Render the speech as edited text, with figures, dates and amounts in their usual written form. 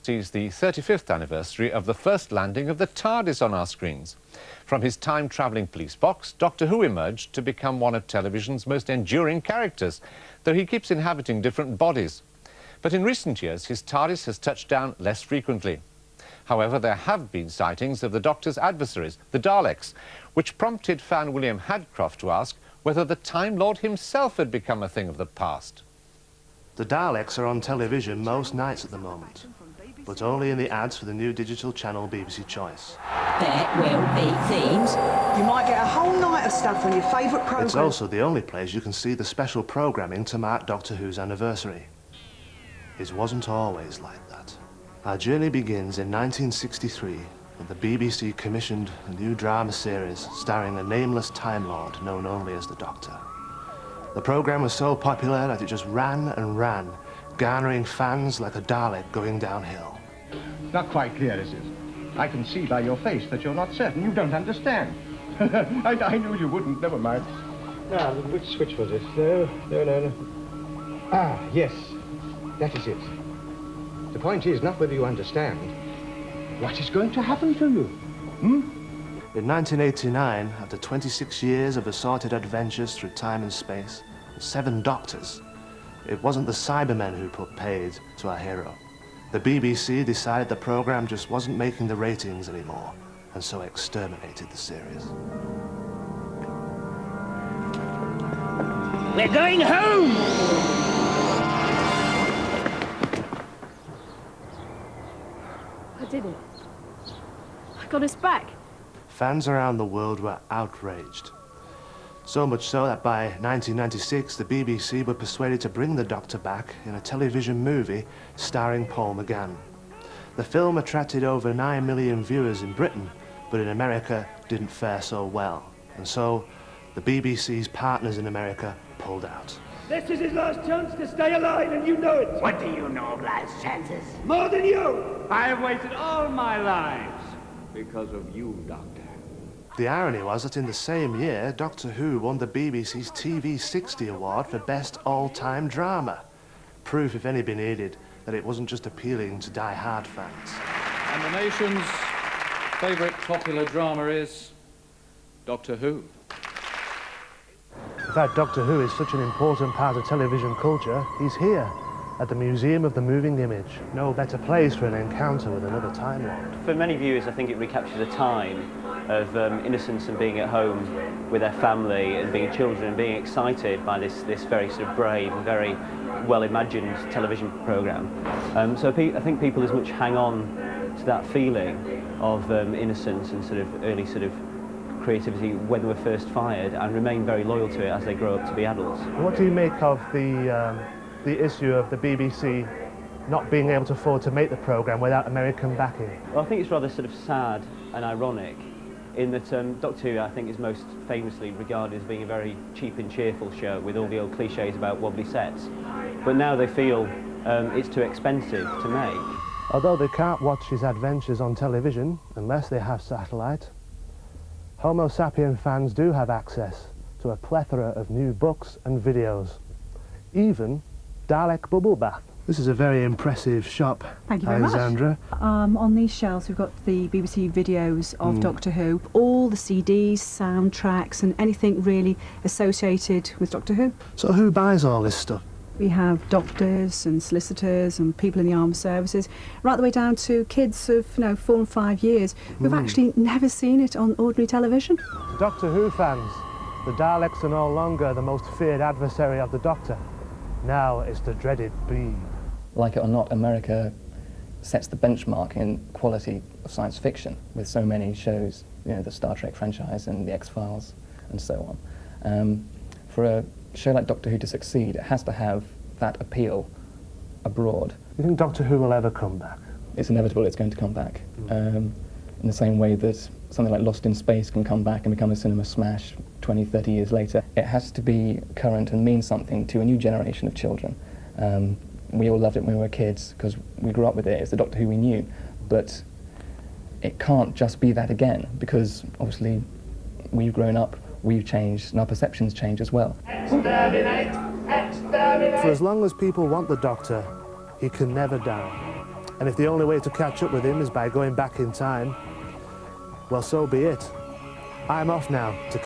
Sees the 35th anniversary of the first landing of the TARDIS on our screens. From his time-travelling police box, Doctor Who emerged to become one of television's most enduring characters, though he keeps inhabiting different bodies. But in recent years, his TARDIS has touched down less frequently. However, there have been sightings of the Doctor's adversaries, the Daleks, which prompted fan William Hadcroft to ask whether the Time Lord himself had become a thing of the past. The Daleks are on television most nights at the moment, but only in the ads for the new digital channel BBC Choice. There will be themes. You might get a whole night of stuff on your favourite programme. It's also the only place you can see the special programming to mark Doctor Who's anniversary. It wasn't always like that. Our journey begins in 1963 when the BBC commissioned a new drama series starring a nameless Time Lord known only as the Doctor. The programme was so popular that it just ran and ran, garnering fans like a Dalek going downhill. Not quite clear, this is. I can see by your face that you're not certain. You don't understand. I knew you wouldn't. Never mind. Now, which switch was it? No. Ah, yes. That is it. The point is not whether you understand. What is going to happen to you? In 1989, after 26 years of assorted adventures through time and space, and 7 Doctors, it wasn't the Cybermen who put paid to our hero. The BBC decided the programme just wasn't making the ratings anymore, and so exterminated the series. We're going home! I did it. I got us back. Fans around the world were outraged. So much so that by 1996, the BBC were persuaded to bring the Doctor back in a television movie starring Paul McGann. The film attracted over 9 million viewers in Britain, but in America didn't fare so well. And so, the BBC's partners in America pulled out. This is his last chance to stay alive, and you know it. What do you know of life's chances? More than you. I have waited all my lives because of you, Doctor. The irony was that in the same year, Doctor Who won the BBC's TV60 award for Best All-Time Drama. Proof, if any be needed, that it wasn't just appealing to die-hard fans. And the nation's favourite popular drama is Doctor Who. In fact, Doctor Who is such an important part of television culture, he's here, at the Museum of the Moving Image. No better place for an encounter with another Time Lord. For many viewers, I think it recaptures a time of innocence and being at home with their family and being children and being excited by this very sort of brave and very well-imagined television programme. So I think people as much hang on to that feeling of innocence and sort of early sort of creativity when they were first fired and remain very loyal to it as they grow up to be adults. What do you make of the issue of the BBC not being able to afford to make the programme without American backing? Well, I think it's rather sort of sad and ironic in that Doctor Who, I think, is most famously regarded as being a very cheap and cheerful show with all the old cliches about wobbly sets. But now they feel it's too expensive to make. Although they can't watch his adventures on television unless they have satellite, Homo sapien fans do have access to a plethora of new books and videos. Even Dalek Bubble Bath. This is a very impressive shop. Thank you very Alexandra. much. On these shelves we've got the BBC videos of Doctor Who, all the CDs, soundtracks and anything really associated with Doctor Who. So who buys all this stuff? We have doctors and solicitors and people in the armed services, right the way down to kids of 4 and 5 years who've actually never seen it on ordinary television. Doctor Who fans, the Daleks are no longer the most feared adversary of the Doctor. Now it's the dreaded Beeb. Like it or not, America sets the benchmark in quality of science fiction with so many shows, the Star Trek franchise and the X-Files and so on. For a show like Doctor Who to succeed, it has to have that appeal abroad. Do you think Doctor Who will ever come back? It's inevitable it's going to come back. In the same way that something like Lost in Space can come back and become a cinema smash 20, 30 years later. It has to be current and mean something to a new generation of children. We all loved it when we were kids because we grew up with it. It's the Doctor Who we knew. But it can't just be that again because obviously we've grown up, we've changed, and our perceptions change as well. For as long as people want the Doctor, he can never die. And if the only way to catch up with him is by going back in time, well, so be it. I'm off now to